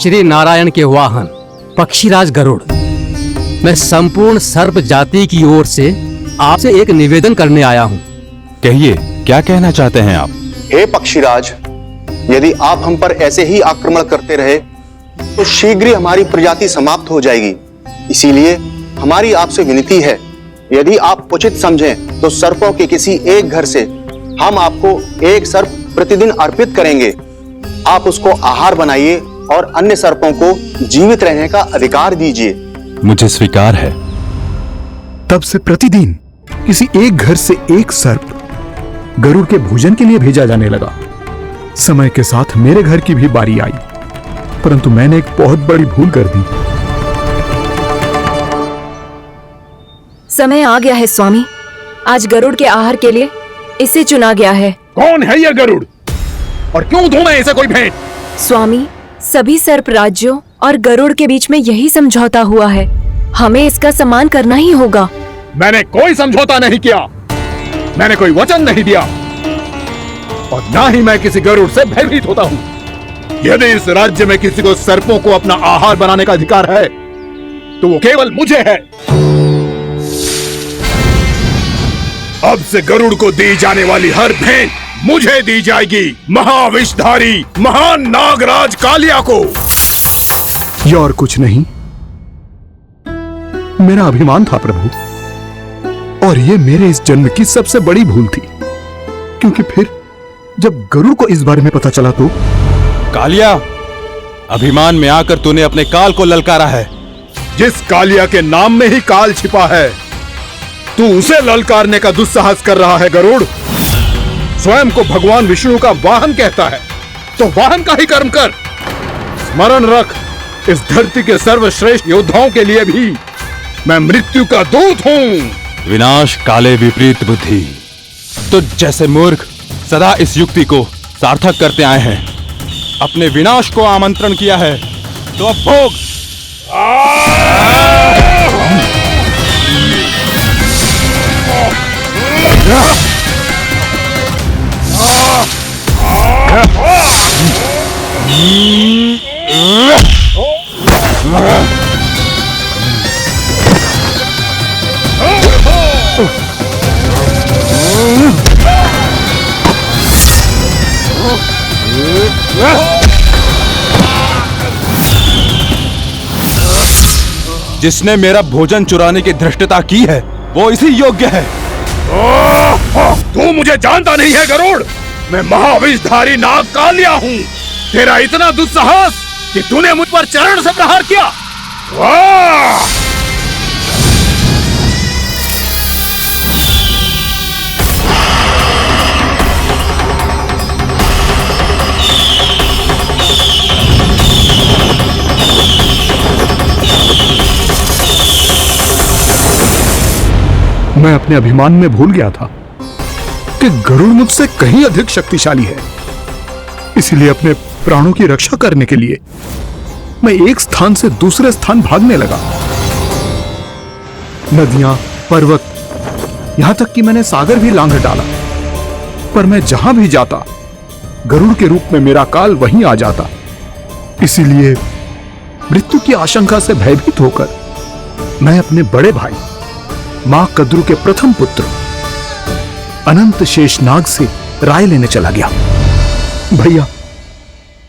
श्री नारायण के वाहन पक्षीराज गरुड़, मैं संपूर्ण सर्प जाति की ओर से आपसे एक निवेदन करने आया हूँ। कहिए, क्या कहना चाहते हैं आप? हे पक्षीराज, यदि आप हम पर ऐसे ही आक्रमण करते रहे तो शीघ्र ही हमारी प्रजाति समाप्त हो जाएगी। इसीलिए हमारी आपसे विनती है, यदि आप उचित समझें तो सर्पों के किसी एक घर से हम आपको एक सर्प प्रतिदिन अर्पित करेंगे। आप उसको आहार बनाइए और अन्य सर्पों को जीवित रहने का अधिकार दीजिए। मुझे स्वीकार है। तब से प्रतिदिन किसी एक घर से एक सर्प गरुड़ के भोजन के लिए भेजा जाने लगा। समय के साथ मेरे घर की भी बारी आई, परंतु मैंने एक बहुत बड़ी भूल कर दी। समय आ गया है स्वामी, आज गरुड़ के आहार के लिए इसे चुना गया है। कौन है यह गरुड़ और क्यों दूं मैं इसे कोई भेंट? स्वामी, सभी सर्प राज्यों और गरुड़ के बीच में यही समझौता हुआ है, हमें इसका सम्मान करना ही होगा। मैंने कोई समझौता नहीं किया, मैंने कोई वचन नहीं दिया और ना ही मैं किसी गरुड़ से भयभीत होता हूँ। यदि इस राज्य में किसी को सर्पों को अपना आहार बनाने का अधिकार है तो वो केवल मुझे है। अब से गरुड़ को दी जाने वाली हर भेंट मुझे दी जाएगी, महाविषधारी महान नागराज कालिया को। यह और कुछ नहीं, मेरा अभिमान था प्रभु, और यह मेरे इस जन्म की सबसे बड़ी भूल थी, क्योंकि फिर जब गरुड़ को इस बारे में पता चला तो। कालिया, अभिमान में आकर तूने अपने काल को ललकारा है। जिस कालिया के नाम में ही काल छिपा है, तू उसे ललकारने का दुस्साहस कर रहा है गरुड़। स्वयं को भगवान विष्णु का वाहन कहता है तो वाहन का ही कर्म कर। स्मरण रख, इस धरती के सर्वश्रेष्ठ योद्धाओं के लिए भी मैं मृत्यु का दूत हूँ। विनाश काले विपरीत बुद्धि। तो जैसे मूर्ख सदा इस युक्ति को सार्थक करते आए हैं, अपने विनाश को आमंत्रण किया है, तो अब भोग। जिसने मेरा भोजन चुराने की धृष्टता की है वो इसी योग्य है। तू मुझे जानता नहीं है गरुड़, मैं महाविषधारी नाग कालिया हूँ। तेरा इतना दुस्साहस कि तूने मुझ पर चरण से प्रहार किया। वाह! मैं अपने अभिमान में भूल गया था कि गरुड़ मुझसे कहीं अधिक शक्तिशाली है। इसलिए अपने प्राणों की रक्षा करने के लिए मैं एक स्थान से दूसरे स्थान भागने लगा। नदियां, पर्वत, यहां तक कि मैंने सागर भी लांघ डाला, पर मैं जहां भी जाता गरुड़ के रूप में मेरा काल वहीं आ जाता। इसीलिए मृत्यु की आशंका से भयभीत होकर मैं अपने बड़े भाई मां कद्रू के प्रथम पुत्र अनंत शेषनाग से राय लेने चला गया। भैया,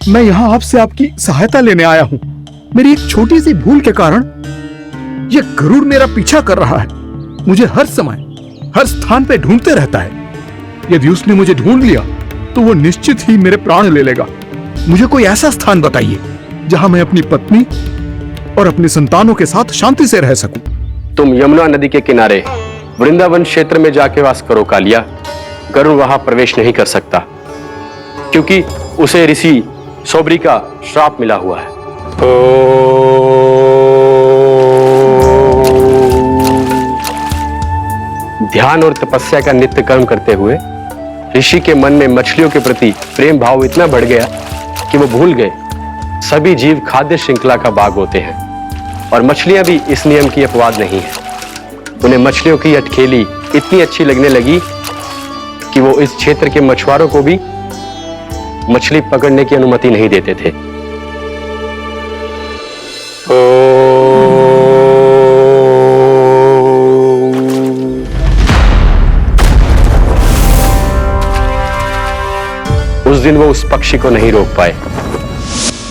मैं यहां आपसे आपकी सहायता लेने आया हूं। मेरी एक छोटी सी भूल के कारण यह गरुड़ मेरा पीछा कर रहा है, मुझे हर समय हर स्थान पे ढूंढते रहता है। यदि उसने मुझे ढूंढ लिया तो वो निश्चित ही मेरे प्राण ले लेगा। मुझे कोई ऐसा स्थान बताइए जहां मैं अपनी पत्नी और अपने संतानों के साथ शांति से रह सकूं। तुम यमुना नदी के किनारे वृंदावन क्षेत्र में जाके वास करो कालिया। गरुड़ वहां प्रवेश नहीं कर सकता, क्योंकि उसे ऋषि सोबरी का श्राप मिला हुआ है। ध्यान और तपस्या का नित्य कर्म करते हुए ऋषि के मन में मछलियों के प्रति प्रेम भाव इतना बढ़ गया कि वो भूल गए सभी जीव खाद्य श्रृंखला का भाग होते हैं, और मछलियां भी इस नियम की अपवाद नहीं है। उन्हें मछलियों की अटखेली इतनी अच्छी लगने लगी कि वो इस क्षेत्र के मछुआरों को भी मछली पकड़ने की अनुमति नहीं देते थे। उस दिन वो उस पक्षी को नहीं रोक पाए,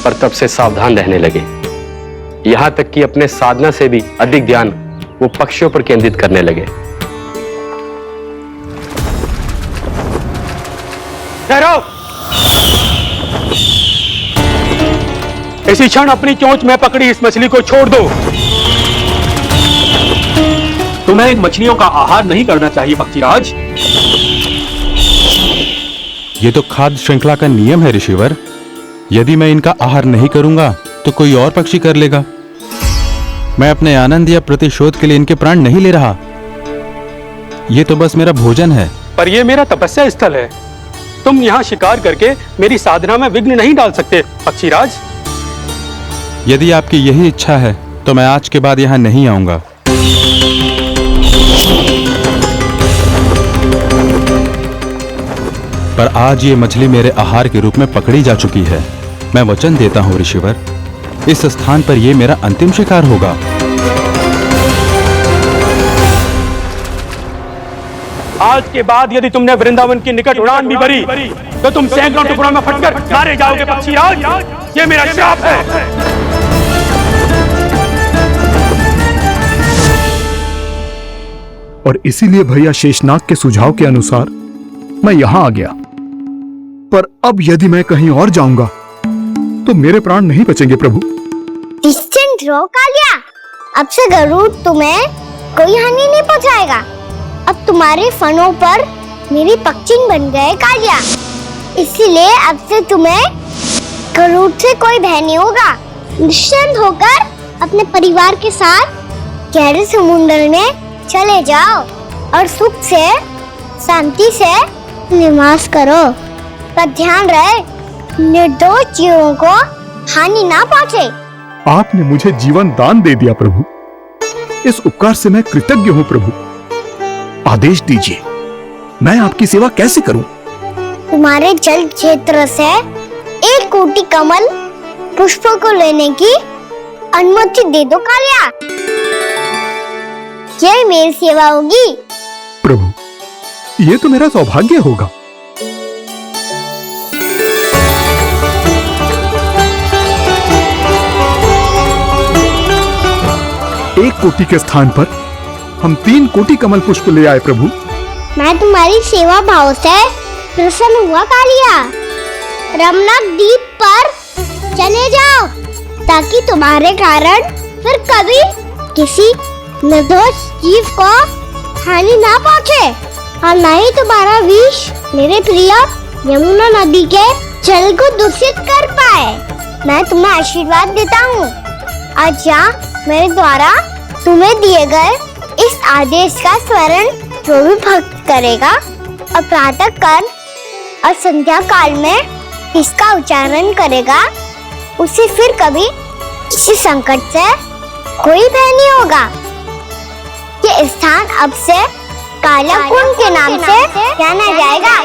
पर तब से सावधान रहने लगे। यहां तक कि अपने साधना से भी अधिक ध्यान वो पक्षियों पर केंद्रित करने लगे। ठहरो! इसी क्षण अपनी चोंच में पकड़ी इस मछली को छोड़ दो। तुम्हें इन मछलियों का आहार नहीं करना चाहिए पक्षीराज। ये तो खाद्य श्रृंखला का नियम है ऋषिवर। यदि मैं इनका आहार नहीं करूंगा तो कोई और पक्षी कर लेगा। मैं अपने आनंद या प्रतिशोध के लिए इनके प्राण नहीं ले रहा। ये तो बस मेरा भोजन है। पर यह मेरा तपस्या स्थल है। तुम यहाँ शिकार करके मेरी साधना में विघ्न नहीं डाल सकते पक्षीराज। यदि आपकी यही इच्छा है तो मैं आज के बाद यहाँ नहीं आऊंगा। पर आज ये मछली मेरे आहार के रूप में पकड़ी जा चुकी है। मैं वचन देता हूँ ऋषिवर, इस स्थान पर यह मेरा अंतिम शिकार होगा। आज के बाद यदि तुमने वृंदावन की निकट उड़ान भी भरी तो तुम सैकड़ों टुकड़ों में फटकर मारे जाओगे पक्षीराज। ये मेरा श्राप है। और इसीलिए भैया शेषनाग के सुझाव के अनुसार मैं यहां आ गया। पर अब यदि मैं कहीं और जाऊंगा तो मेरे प्राण नहीं बचेंगे प्रभु। निश्चिंत रहो कालिया, अब से गरुड़ तुम्हें कोई हानि नहीं पहुंचाएगा। अब तुम्हारे फनों पर मेरी पक्षी बन गए कालिया, इसीलिए अब से तुम्हें गरुड़ से कोई भय नहीं होगा। निश्चिंत होकर अपने परिवार के साथ गहरे समुद्र में चले जाओ और सुख से शांति से निवास करो। पर ध्यान रहे निर्दोष जीवों को हानि ना पहुंचे। आपने मुझे जीवन दान दे दिया प्रभु, इस उपकार से मैं कृतज्ञ हूँ प्रभु। आदेश दीजिए, मैं आपकी सेवा कैसे करूं? तुम्हारे जल क्षेत्र से 1 कोटि कमल पुष्पों को लेने की अनुमति दे दो कालिया। यह मेरी सेवा होगी। प्रभु, ये तो मेरा सौभाग्य होगा। एक कोटि के स्थान पर हम 3 कोटि कमल पुष्प ले आए प्रभु। मैं तुम्हारी सेवा भाव से प्रसन्न हुआ कालिया। रमनाक द्वीप पर चले जाओ ताकि तुम्हारे कारण फिर कभी किसी निर्दोष जीव को हानि ना पहुंचे और न ही तुम्हारा विष मेरे प्रिय यमुना नदी के जल को दूषित कर पाए। मैं तुम्हें आशीर्वाद देता हूँ। आज यहाँ मेरे द्वारा तुम्हें दिए गए इस आदेश का स्मरण जो भी भक्त करेगा और प्रातः काल और संध्या काल में इसका उच्चारण करेगा, उसे फिर कभी किसी संकट से कोई भय नहीं होगा। ये स्थान अब से काला कुंड के नाम से जाना जाएगा।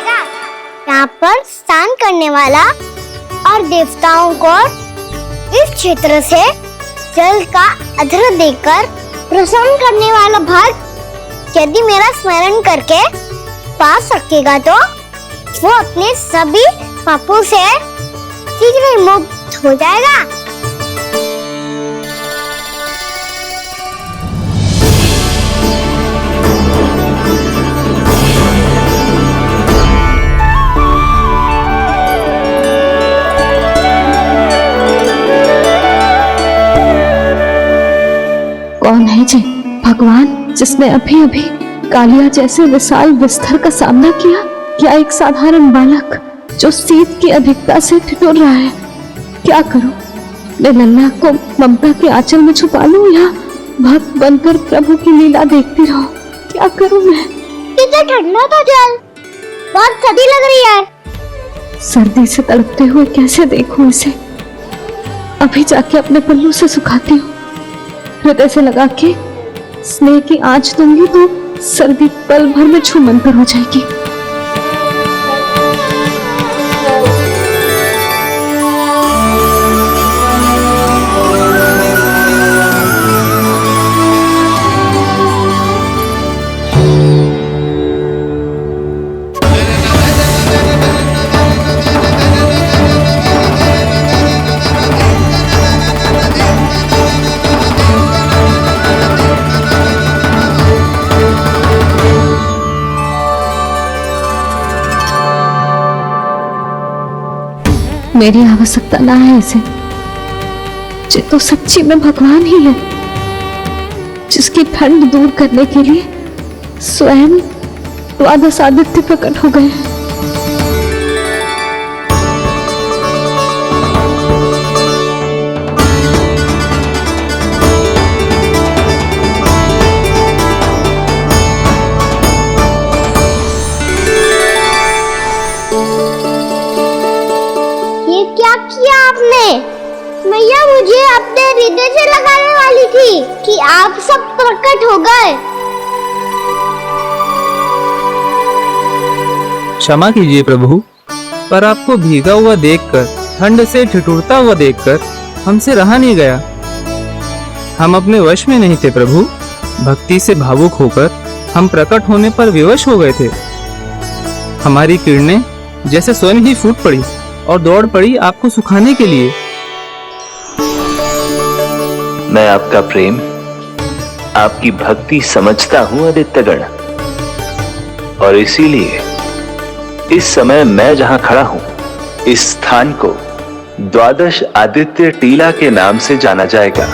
यहाँ पर स्नान करने वाला और देवताओं को इस क्षेत्र से जल का अर्घ्य देकर प्रसन्न करने वाला भक्त यदि मेरा स्मरण करके पा सकेगा तो वो अपने सभी पापों से शीघ्र मुक्त हो जाएगा। कौन है जी भगवान जिसने अभी अभी कालिया जैसे विशाल विस्तर का सामना किया, या एक साधारण बालक जो शीत की अधिकता से ठिठुर रहा है? क्या करूं? मैं लल्ला को ममता के आंचल में छुपा लूं या भक्त बनकर प्रभु की लीला देखती रहूं? क्या करूं मैं? कितना ठंडा था जल, बहुत सर्दी लग रही है। सर्दी से तड़पते हुए कैसे देखूं इसे? अभी जाके अपने पल्लू से सुखाती हूँ, हृदय से लगा के स्नेह की आंच दूंगी तो सर्दी पल भर में छूमंतर हो जाएगी। मेरी आवश्यकता ना है इसे। ये तो सच्ची में भगवान ही है, जिसकी ठंड दूर करने के लिए स्वयं द्वादश आदित्य प्रकट हो गए। ये क्या किया आपने? मैया मुझे अपने हृदय से लगाने वाली थी कि आप सब प्रकट हो गए। क्षमा कीजिए प्रभु, पर आपको भीगा हुआ देखकर, ठंड से ठिठुरता हुआ देखकर हमसे रहा नहीं गया। हम अपने वश में नहीं थे प्रभु। भक्ति से भावुक होकर हम प्रकट होने पर विवश हो गए थे। हमारी किरणें जैसे स्वयं ही फूट पड़ी और दौड़ पड़ी आपको सुखाने के लिए। मैं आपका प्रेम, आपकी भक्ति समझता हूं आदित्यगण, और इसीलिए इस समय मैं जहां खड़ा हूं, इस स्थान को द्वादश आदित्य टीला के नाम से जाना जाएगा।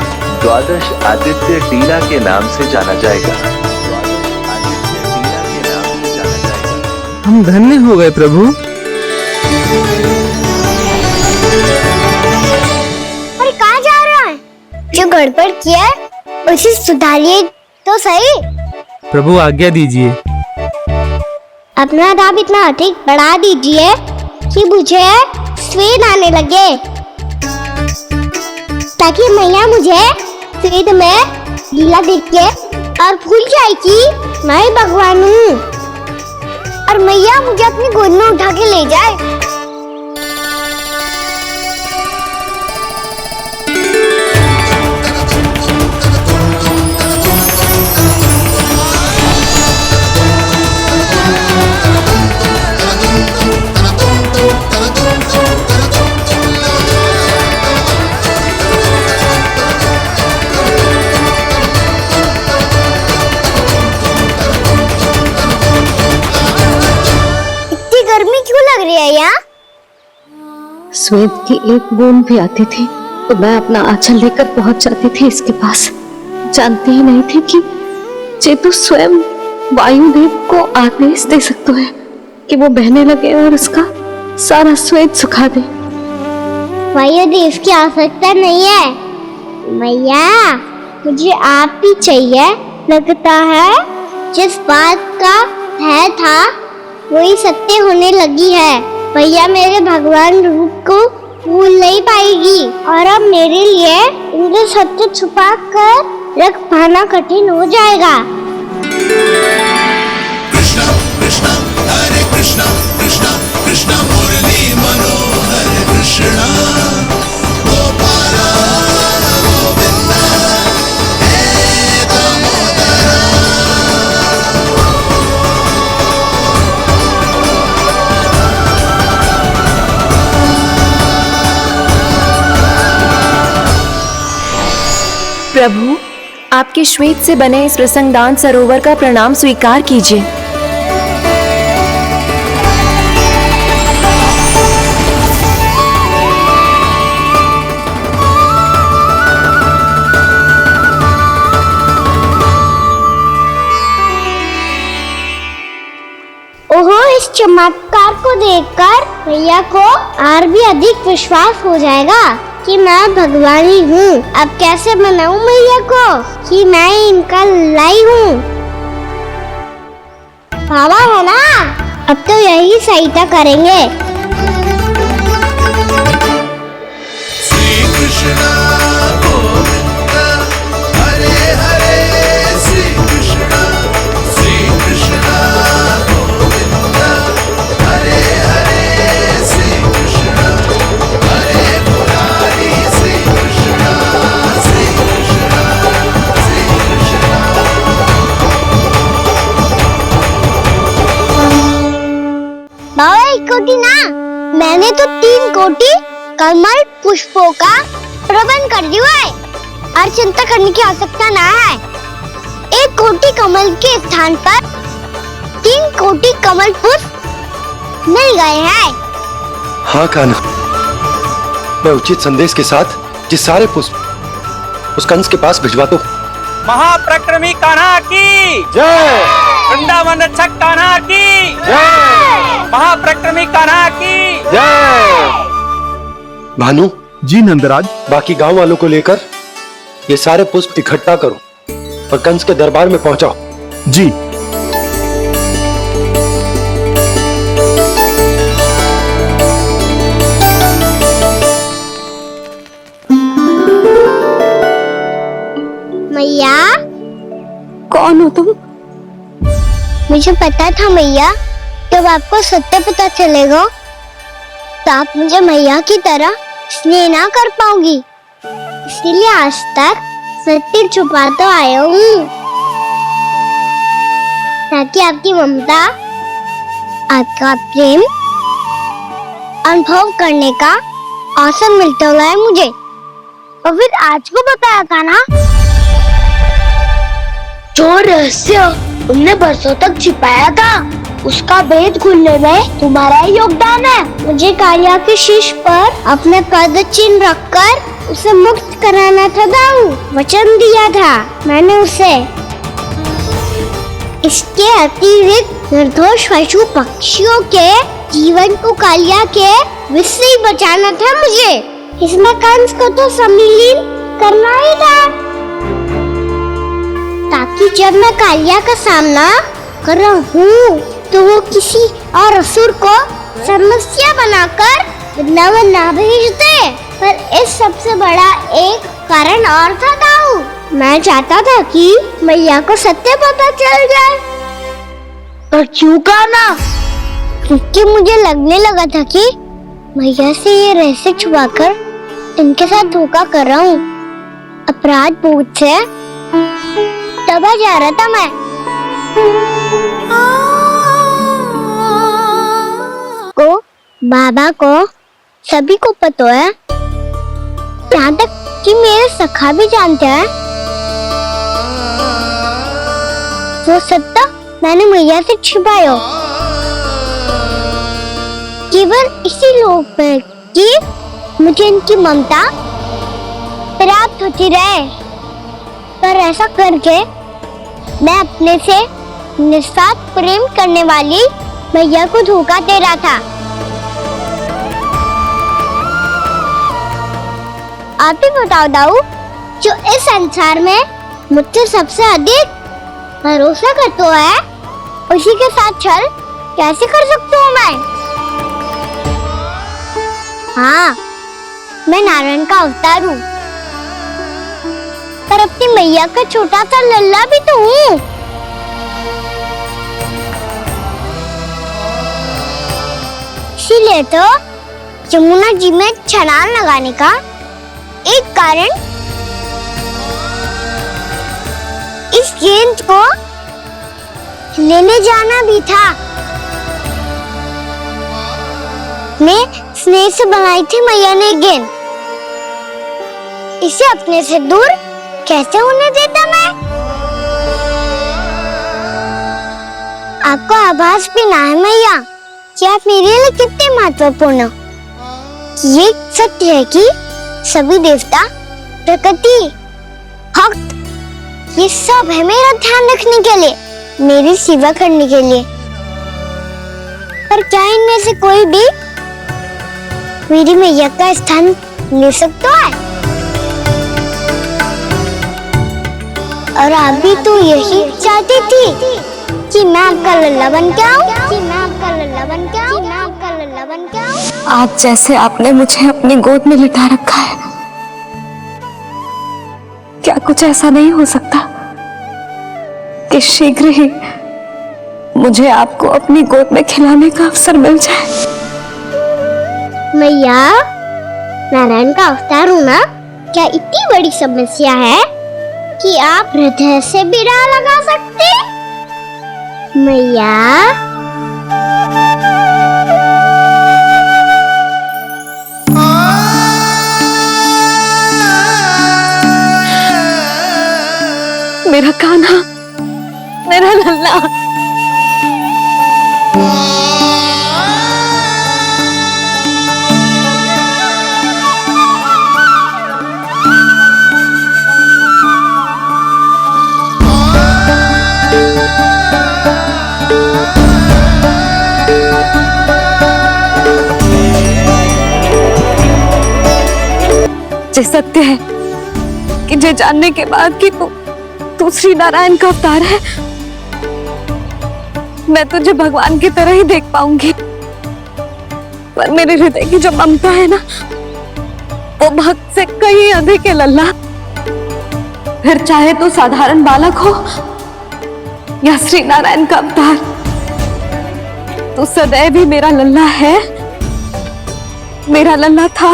द्वादश आदित्य टीला के नाम से जाना जाएगा। द्वादश आदित्य टीला के नाम से जाना जाएगा। हम धन्य हो गए प्रभु। और कहाँ जा रहा है? जो गड़बड़ किया है उसे सुधारिए तो सही। प्रभु आज्ञा दीजिए। अपना दाम इतना अधिक बढ़ा दीजिए कि मुझे स्वेद आने लगे, ताकि मैया मुझे स्वेद में गीला देख के और भूल जाए कि मैं ही भगवान हूँ, और मैया मुझे अपनी गोद में उठा के ले जाए। गर्मी क्यों लग रही है यहाँ? स्वेद की एक बूंद भी आती थी तो मैं अपना आंचल लेकर पहुंच जाती थी इसके पास। जानती ही नहीं थी कि चेतु स्वयं वायुदेव को आदेश दे सकते हैं कि वो बहने लगे और उसका सारा स्वेद सुखा दे। वायुदेव की आवश्यकता नहीं है मैया, मुझे आप ही चाहिए। लगता है जिस बात का भय था वही सत्य होने लगी है। भैया मेरे भगवान रूप को भूल नहीं पाएगी, और अब मेरे लिए इनके सत्य छुपा कर रख पाना कठिन हो जाएगा। कृष्णा कृष्णा हरे कृष्णा कृष्णा कृष्णा मुरली मनोहर कृष्णा गोपाला गोविंदा हे दामोदरा। प्रभु, आपके श्वेत से बने इस प्रसंगदान सरोवर का प्रणाम स्वीकार कीजिए। ओहो, इस चमत्कार को देखकर भैया को और भी अधिक विश्वास हो जाएगा कि मैं भगवान ही हूँ। अब कैसे मनाऊं मैया को कि मैं इनका लाई हूँ? बाबा है ना, अब तो यही सहायता करेंगे। श्री कृष्णा गोविंदा हरे हरे श्री कृष्णा गोविंदा हरे हरे श्री कृष्णा हरे मुरारी श्री कृष्णा श्री कृष्णा श्री कृष्णा। बाबा एक कोटी ना, मैंने तो 3 कोटी कमल पुष्पों का प्रबंध कर दिया है और चिंता करने की आवश्यकता ना है। 1 कोटी कमल के स्थान पर 3 कोटी कमल पुष्प मिल गए हैं। हाँ कान्हा, मैं उचित संदेश के साथ जिस सारे पुष्प उस कंस के पास भिजवाता हूँ। महाप्रक्रमी कान्हा की जय। वृंदावन रक्षक कान्हा की जय। महाप्रक्रमी कान्हा की जय। भानु जी नंदराज। बाकी गांव वालों को लेकर ये सारे पुष्प इकट्ठा करो और कंस के दरबार में पहुंचाओ। जी। मैया। कौन हो तुम? मुझे पता था मैया, जब आपको सत्य पता चलेगा तो आप मुझे मैया की तरह स्नेह ना कर पाओगी, इसीलिए आज तक सत्य छुपाता आया हूँ, ताकि आपकी ममता, आपका प्रेम अनुभव करने का अवसर मिलता है मुझे। और फिर आज को बताया था ना, जो रहस्य तुमने बरसों तक छिपाया था, उसका भेद खुलने में तुम्हारा ही योगदान है। मुझे कालिया के शीश पर अपने पद चिन्ह रखकर उसे मुक्त कराना था दाऊ, वचन दिया था मैंने उसे। इसके अतिरिक्त निर्दोष पशु पक्षियों के जीवन को कालिया के विष से ही बचाना था मुझे। इसमें कंस को तो सम्मिलित करना ही था, ताकि जब मैं कालिया का सामना कर रहा हूँ तो वो किसी और असुर को समस्या बनाकर वृंदावन ना भेज दे। पर इस सबसे बड़ा एक कारण और था दाऊ, मैं चाहता था कि मैया को सत्य पता चल जाए। और क्यों कहा ना, क्योंकि मुझे लगने लगा था कि मैया से ये रहस्य छुपाकर इनके साथ धोखा कर रहा हूँ। अपराध बोध से दबा जा रहा था मैं। को बाबा को सभी को पता है, यहाँ तक कि मेरे सखा भी जानते हैं। वो सत्ता मैंने मैया से छिपाया केवल इसी लोभ में कि मुझे इनकी ममता प्राप्त होती रहे। पर ऐसा करके मैं अपने से निस्वार्थ प्रेम करने वाली मैया को धोखा दे रहा था। आप ही बताओ दाऊ, जो इस संसार में मुझसे सबसे अधिक भरोसा करता है, उसी के साथ छल कैसे कर सकता हूँ मैं? हाँ, मैं नारायण का अवतार हूँ, पर अपनी मैया का छोटा सा लल्ला भी तो हूँ। इसीलिए तो यमुना जी में छलांग लगाने का एक कारण इस गेंद को लेने जाना भी था। मैं स्नेह से बनाई थी मैया ने गेंद, इसे अपने से दूर कैसे होने देता मैं? आपको आभास भी ना है मैया कि आप मेरे लिए कितने महत्वपूर्ण हो। ये सत्य है कि सभी देवता, प्रकृति, भक्त, ये सब है मेरा ध्यान रखने के लिए, मेरी सेवा करने के लिए। पर क्या इनमें से कोई भी मेरी मैया का स्थान ले सकता है? और आप भी तो यही चाहती थी कि मैं आपका लल्ला बन के आऊं, कि मैं आपका लल्ला बन के आऊं, कि मैं आपका लल्ला बन के आऊं। आज जैसे आपने मुझे अपनी गोद में लिटा रखा है, क्या कुछ ऐसा नहीं हो सकता कि शीघ्र ही मुझे आपको अपनी गोद में खिलाने का अवसर मिल जाए? मैया, नारायण का अवतार हूँ ना, क्या इतनी बड़ी समस्या है कि आप हृदय से भी राह लगा सकते? मैया, मेरा कान्हा, मेरा लल्ला। जे सत्य है कि जे जानने के बाद कि तू श्री नारायण का अवतार है, मैं तुझे भगवान की तरह ही देख पाऊंगी। पर मेरे हृदय की जो ममता है ना, वो भक्त से कहीं अधिक है लल्ला। फिर चाहे तू साधारण बालक हो या श्री नारायण का अवतार, तू सदैव ही मेरा लल्ला है, मेरा लल्ला था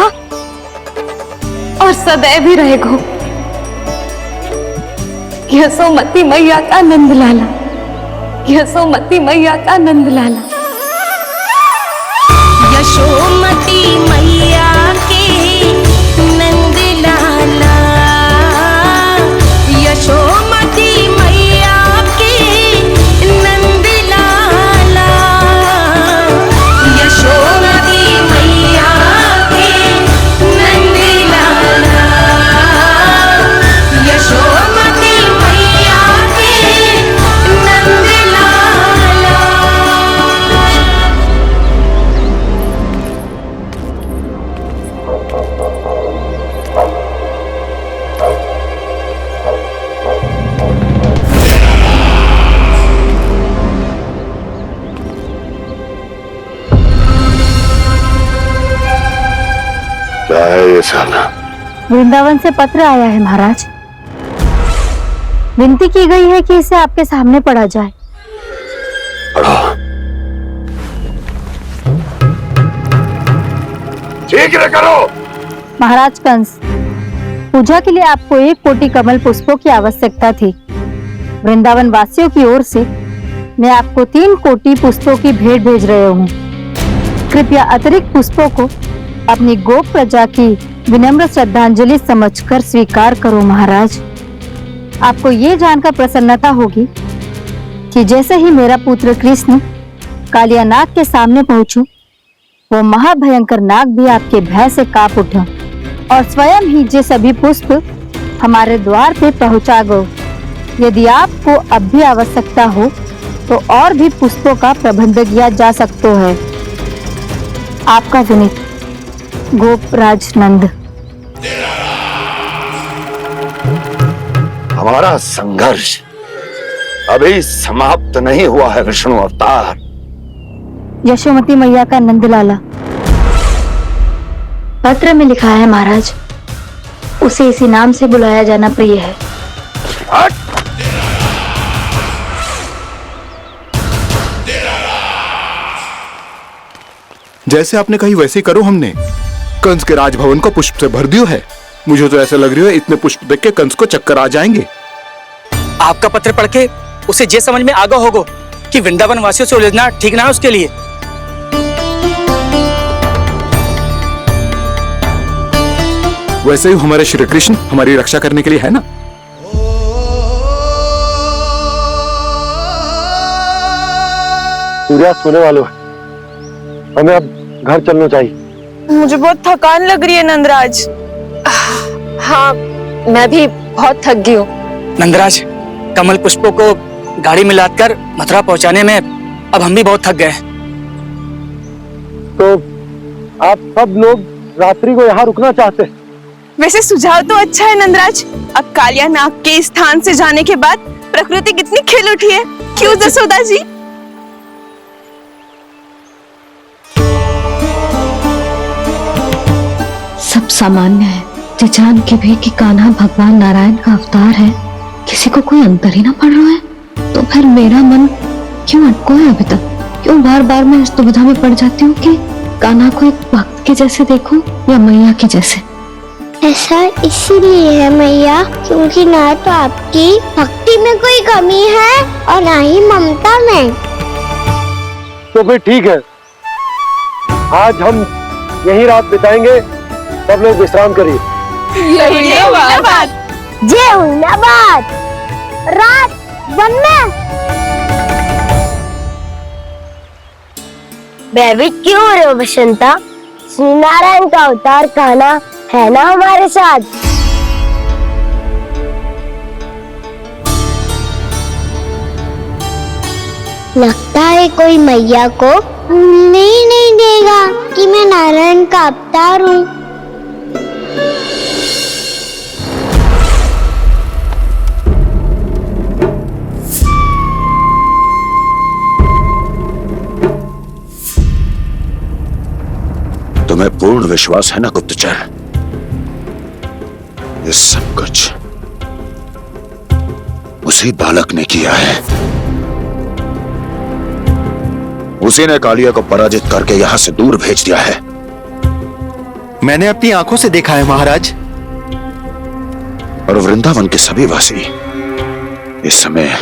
और सदैव ही रहेगा। यशोमती मैया का नंद लाला, यशोमती मैया का नंद लाला। यशोमती मैया के नंद लाला, यशोमती मैया के नंद लाला, यशोमती मैया के नंद लाला, यशोमती मैया के नंद लाला। क्या है ये साला? वृंदावन से पत्र आया है महाराज। विनती की गई है कि इसे आपके सामने पढ़ा जाए। शीघ्र करो। महाराज कंस, पूजा के लिए आपको 1 कोटि कमल पुष्पों की आवश्यकता थी। वृंदावन वासियों की ओर से मैं आपको 3 कोटि पुष्पों की भेंट भेज रहे हूँ। कृपया अतिरिक्त पुष्पों को अपनी गोप प्रजा की विनम्र श्रद्धांजलि समझकर स्वीकार करो महाराज। आपको ये जानकर प्रसन्नता होगी कि जैसे ही मेरा पुत्र कृष्ण कालिया नाग के सामने पहुंचू, वो महाभयंकर नाग भी आपके भय से कांप उठा और स्वयं ही जे सभी पुष्प हमारे द्वार पे पहुंचा गो। यदि आपको अब भी आवश्यकता हो तो और भी पुष्पों का प्रबंध किया जा सकता है। आपका विनीत गोपराज नंद। हमारा संघर्ष अभी समाप्त नहीं हुआ है विष्णु अवतार। यशोमती मैया का नंदलाला। पत्र में लिखा है महाराज, उसे इसी नाम से बुलाया जाना प्रिय है। जैसे आपने कही वैसे ही करो। हमने कंस के राजभवन को पुष्प से भर दियो है। मुझे तो ऐसा लग रही है इतने पुष्प देख के कंस को चक्कर आ जाएंगे। आपका पत्र पढ़ के उसे ये समझ में आगा होगा कि वृंदावन वासियों से उलझना ठीक ना है उसके लिए। वैसे ही हमारे श्री कृष्ण हमारी रक्षा करने के लिए है ना। सूर्यास्त होने वाला है, हमें अब घर चलना चाहिए। मुझे बहुत थकान लग रही है नंदराज। हाँ, मैं भी बहुत थक गई हूँ। नंदराज, कमल पुष्पों को गाड़ी में लादकर मथुरा पहुंचाने में अब हम भी बहुत थक गए। तो आप सब लोग रात्रि को यहाँ रुकना चाहते हैं? वैसे सुझाव तो अच्छा है नंदराज। अब कालिया नाग के स्थान से जाने के बाद प्रकृति कितनी खिल उठी है, क्यों जसोदा जी? सब सामान्य है, ये जान के भी कि कान्हा भगवान नारायण का अवतार है, किसी को कोई अंतर ही ना पड़ रहा है। तो फिर मेरा मन क्यों अटको है अभी तक? क्यों बार बार मैं इस दुविधा में पड़ जाती हूँ कि कान्हा को एक भक्त के जैसे देखूं या मैया के जैसे? ऐसा इसीलिए है मैया, क्योंकि ना तो आपकी भक्ति में कोई कमी है और ना ही ममता में। तो फिर ठीक है, आज हम यही रात बिताएंगे। सब लोग विश्राम करिए। जय हुलाबाद। रात वन में भयभीत क्यों हो रहे हो बसंता? श्री नारायण का अवतार कान्हा है ना हमारे साथ। लगता है कोई मैया को भूलने ही नहीं देगा कि मैं नारायण का अवतार हूँ। तुम्हें पूर्ण विश्वास है ना गुप्तचर? ये सब कुछ उसी बालक ने किया है। उसी ने कालिया को पराजित करके यहां से दूर भेज दिया है। मैंने अपनी आंखों से देखा है महाराज। और वृंदावन के सभी वासी इस समय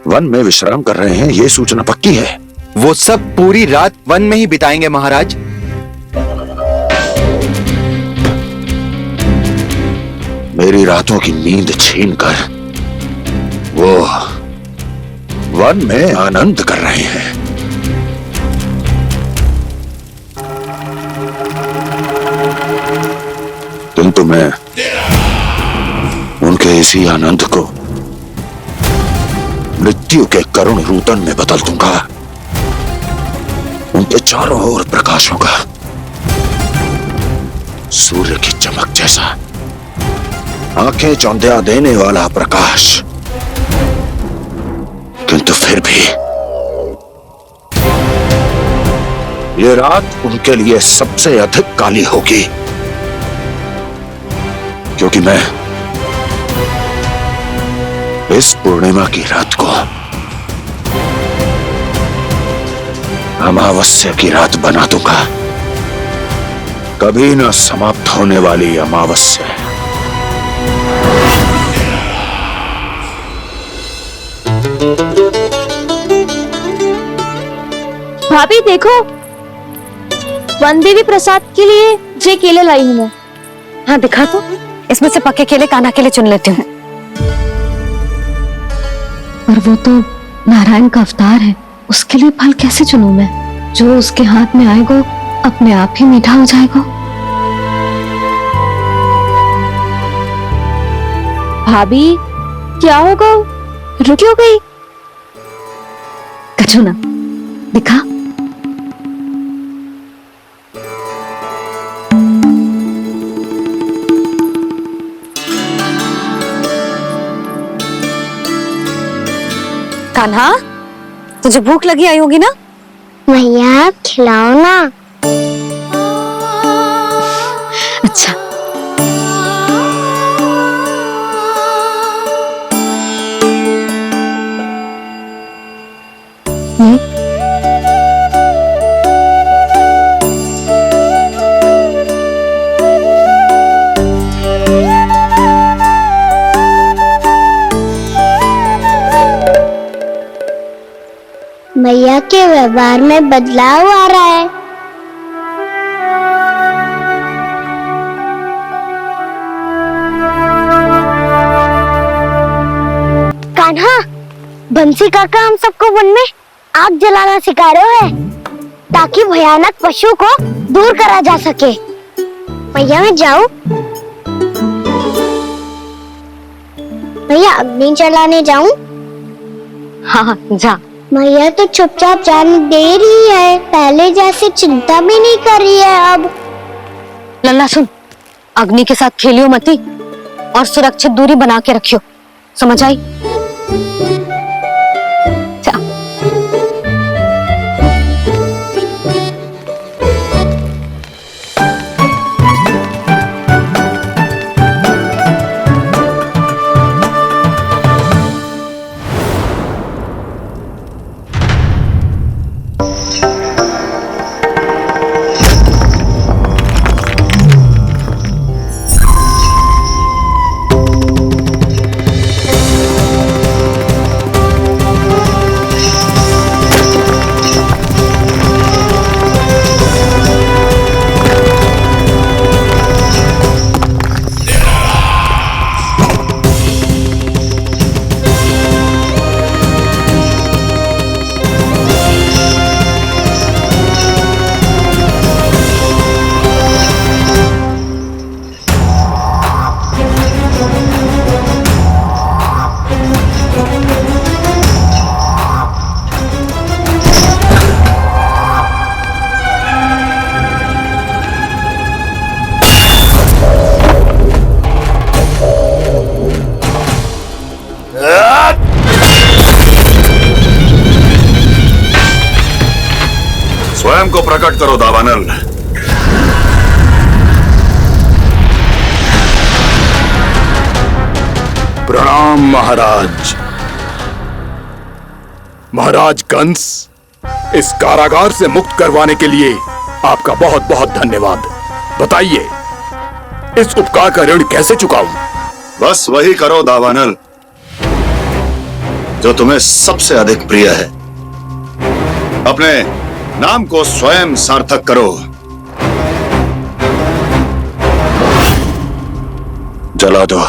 वन में विश्राम कर रहे हैं, ये सूचना पक्की है। वो सब पूरी रात वन में ही बिताएंगे महाराज। मेरी रातों की नींद छीनकर वो वन में आनंद कर रहे हैं। किंतु मैं उनके इसी आनंद को मृत्यु के करुण रूतन में बदल दूंगा। उनके चारों ओर प्रकाश होगा, सूर्य की चमक जैसा, आंखें चौंधिया देने वाला प्रकाश। किंतु फिर भी ये रात उनके लिए सबसे अधिक काली होगी, क्योंकि मैं इस पूर्णिमा की रात को अमावस्या की रात बना दूंगा। कभी न समाप्त होने वाली अमावस्या। भाभी देखो, वन देवी प्रसाद के लिए ये केले लाई हूँ मैं। हाँ दिखा तो। इसमें से पक्के केले कान्हा के लिए चुन लेती हूँ। पर वो तो नारायण का अवतार है, उसके लिए फल कैसे चुनूं मैं? जो उसके हाथ में आएगा अपने आप ही मीठा हो जाएगा। भाभी क्या होगा? रुकी हो गई? करो ना, दिखा। कान्हा, तुझे भूख लगी आई होगी ना? भैया खिलाओ ना। अच्छा। भैया के व्यवहार में बदलाव आ रहा है। कान्हा, बंसी काका हम सबको वन में आग जलाना सिखा रहे हैं, ताकि भयानक पशु को दूर करा जा सके। भैया मैं जाऊं? भैया अग्नि जलाने जाऊं? हाँ जा। भैया तो चुपचाप जाने दे रही है, पहले जैसे चिंता भी नहीं कर रही है अब। लल्ला सुन, अग्नि के साथ खेलियो मती और सुरक्षित दूरी बना के रखियो, समझ आई? जा। स्वयं को प्रकट करो दावानल। प्रणाम महाराज। महाराज कंस, इस कारागार से मुक्त करवाने के लिए आपका बहुत बहुत धन्यवाद। बताइए, इस उपकार का ऋण कैसे चुकाऊं? बस वही करो दावानल जो तुम्हें सबसे अधिक प्रिय है। अपने नाम को स्वयं सार्थक करो। जला दो,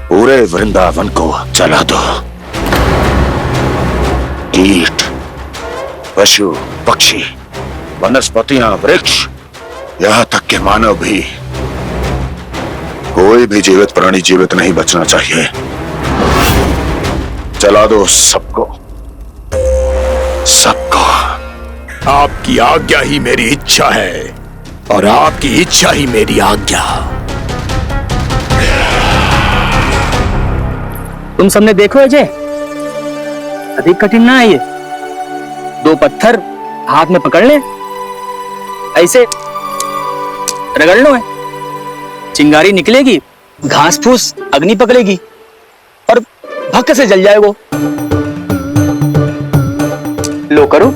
पूरे वृंदावन को जला दो। कीट, पशु, पक्षी, वनस्पतियां, वृक्ष, यहां तक के मानव भी, कोई भी जीवित प्राणी जीवित नहीं बचना चाहिए। जला दो सबको, सबको। आपकी आज्ञा ही मेरी इच्छा है और आपकी इच्छा ही मेरी आज्ञा। तुम सबने देखो अजय, अधिक कठिन ना है ये। 2 पत्थर हाथ में पकड़ ले, ऐसे रगड़ लो, चिंगारी निकलेगी, घास फूस अग्नि पकड़ेगी और भक्क से जल जाए वो। लो करो,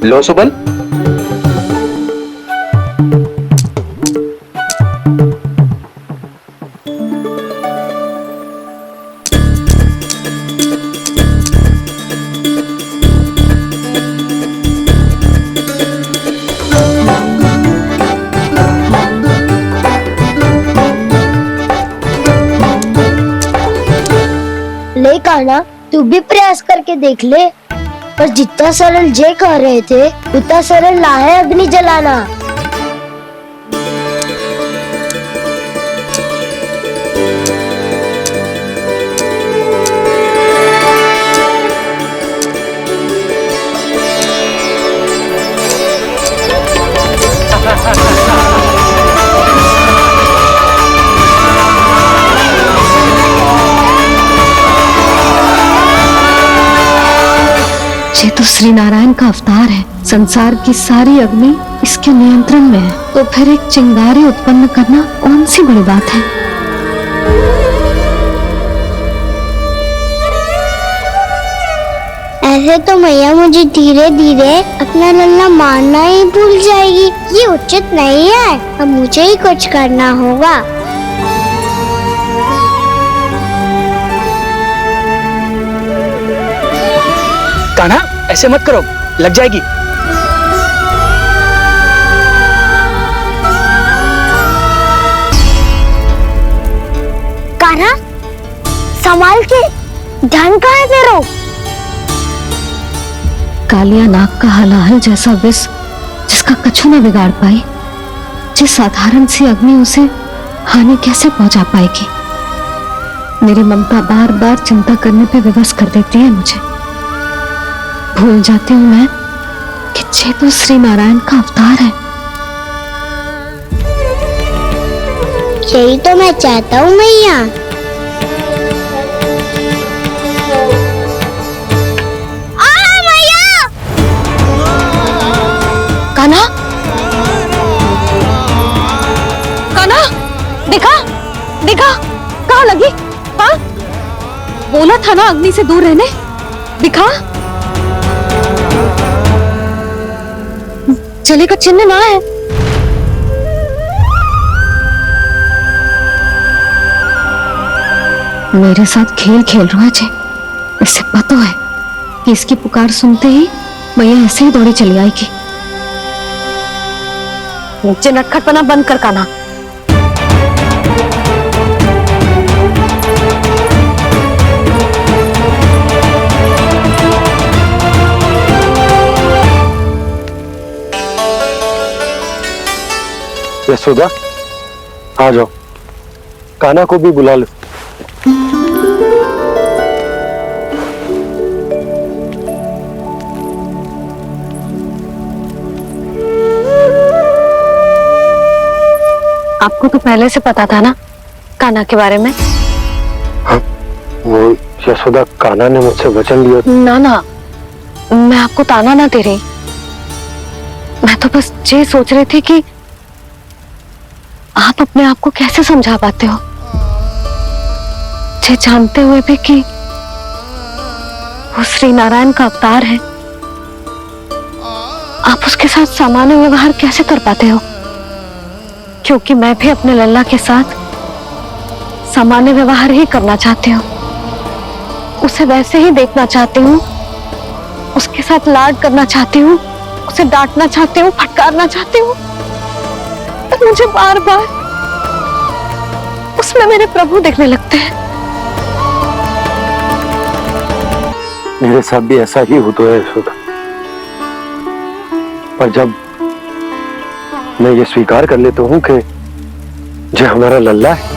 लो सुबल। ले कान्हा, तू भी प्रयास करके देख ले। पर जितना सरल जे कह रहे थे उतना सरल ना है अग्नि जलाना। ये तो श्री नारायण का अवतार है। संसार की सारी अग्नि इसके नियंत्रण में है, तो फिर एक चिंगारी उत्पन्न करना कौन सी बड़ी बात है। ऐसे तो मैया मुझे धीरे धीरे अपना लल्ला मारना ही भूल जाएगी। ये उचित नहीं है, अब मुझे ही कुछ करना होगा। कान्हा, ऐसे मत करो, लग जाएगी। कान्हा, संभाल के, ध्यान कहाँ है तेरा? कालिया नाग का हलाहल जैसा विष जिसका कछु न बिगाड़ पाई, जिस साधारण सी अग्नि उसे हानि कैसे पहुंचा पाएगी। मेरी ममता बार बार चिंता करने पे विवश कर देती है मुझे। भूल जाती हूँ मैं कि ये तो श्री नारायण का अवतार है। यही तो मैं चाहता हूँ मैया। कान्हा, कान्हा, देखा देखा, कहाँ लगी? हाँ, बोला था ना अग्नि से दूर रहने। दिखा, जले का चिन्ह ना है। मेरे साथ खेल खेल रहा है जे। इसे पता है कि इसकी पुकार सुनते ही मैया ऐसे ही दौड़ी चली आएगी। नीचे नटखटपना बंद कर कान्हा। यशोदा, आ जाओ, कान्हा को भी बुला लो। आपको तो पहले से पता था ना कान्हा के बारे में? हाँ, वो यशोदा, कान्हा ने मुझसे वचन लिया। ना ना, मैं आपको ताना ना दे रही। मैं तो बस ये सोच रही थी कि आप अपने आप को कैसे समझा पाते हो, ये जानते हुए भी कि वो श्री नारायण का अवतार है? आप उसके साथ सामान्य व्यवहार कैसे कर पाते हो? क्योंकि मैं भी अपने लल्ला के साथ सामान्य व्यवहार ही करना चाहती हूँ, उसे वैसे ही देखना चाहती हूँ, उसके साथ लाड करना चाहती हूँ, उसे डांटना चाहती हूँ, फटकारना चाहती हूँ। तो मुझे बार बार उसमें मेरे प्रभु दिखने लगते हैं। मेरे साथ भी ऐसा ही होता है यशोदा। पर जब मैं ये स्वीकार कर लेता हूँ कि जो हमारा लल्ला है,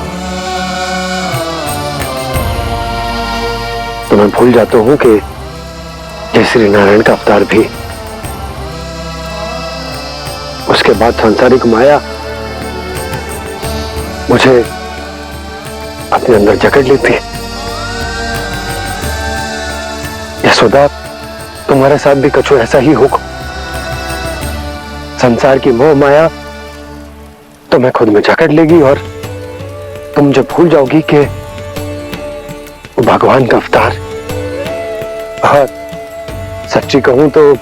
तो मैं भूल जाता हूँ कि जय श्री नारायण का अवतार भी। उसके बाद सांसारिक माया मुझे अपने अंदर जकड़ लेती है। यशोदा, तुम्हारे साथ भी कछु ऐसा ही होगा। संसार की मोह माया तुम्हें खुद में जकड़ लेगी और तुम जब भूल जाओगी कि वो भगवान का अवतार। और सच्ची कहूं तो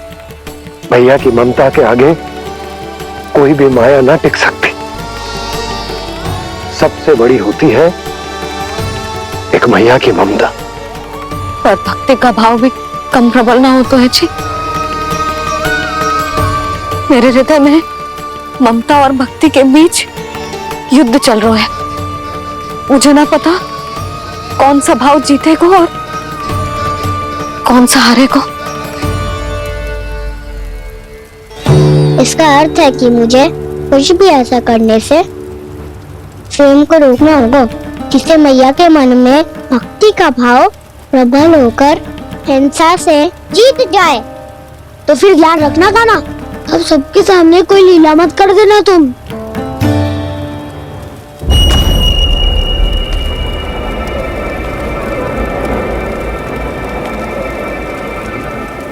भैया की ममता के आगे कोई भी माया ना टिक सकती। सबसे बड़ी होती है एक मैया की ममता। पर भक्ति का भाव भी कम प्रबल ना हो तो है जी। मेरे हृदय में ममता और भक्ति के बीच युद्ध चल रहा है। मुझे ना पता कौन सा भाव जीतेगा और कौन सा हारेगा। इसका अर्थ है कि मुझे कुछ भी ऐसा करने से स्वयं को रोकना होगा जिससे मैया के मन में भक्ति का भाव प्रबल होकर हिंसा से जीत जाए। तो फिर ध्यान रखना गाना, अब सबके सामने कोई लीला मत कर देना तुम।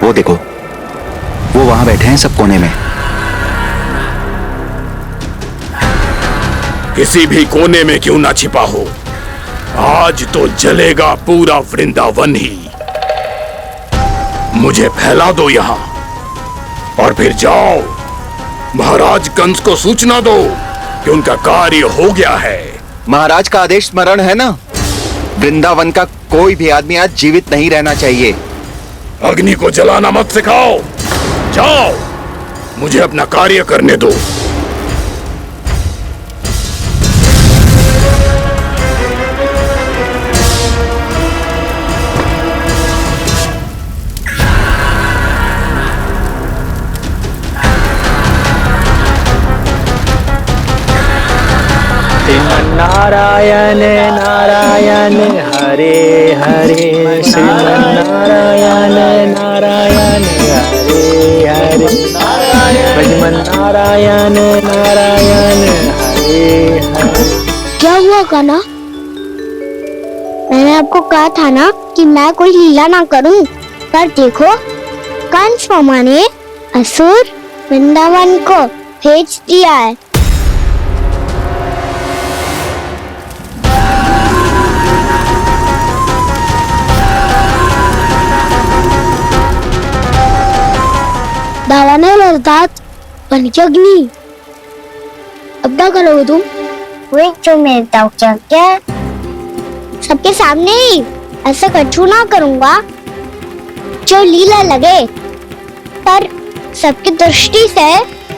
वो देखो, वो वहां बैठे हैं सब कोने में। किसी भी कोने में क्यों ना छिपा हो, आज तो जलेगा पूरा वृंदावन ही। मुझे फैला दो यहां और फिर जाओ महाराज कंस को सूचना दो कि उनका कार्य हो गया है। महाराज का आदेश स्मरण है ना, वृंदावन का कोई भी आदमी आज जीवित नहीं रहना चाहिए। अग्नि को जलाना मत सिखाओ, जाओ मुझे अपना कार्य करने दो। नारायण नारायण हरे हरे, श्रीमन्नारायण नारायण हरे हरे, भजमन नारायण नारायण हरे हरे। क्या हुआ कान्हा? मैंने आपको कहा था ना कि मैं कोई लीला ना करूं, पर देखो कंस मामा ने असुर वृंदावन को भेज दिया है। दावानल अर्थात पंचअग्नि। अब क्या करोगे तुम? वही जो मेरे क्या सबके सामने ही ऐसा कछु ना करूंगा जो लीला लगे, पर सबकी दृष्टि से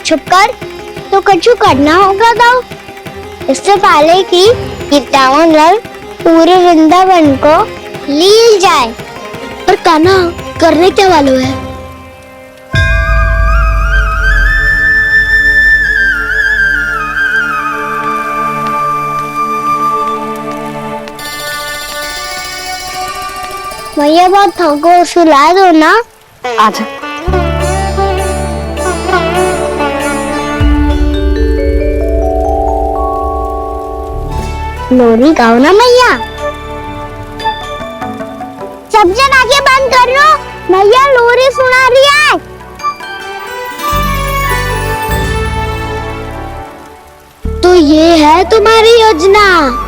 छुपकर तो कछु करना होगा। दाव इससे पहले कि दावानल पूरे वृंदावन को लील जाए। पर कान्हा करने क्या वालों है? भैया बहुत थको, सुला दो ना। आजा। लोरी गाओ ना मैया। सब जन आगे बंद कर लो, मैया लोरी सुना रही है। तो ये है तुम्हारी योजना।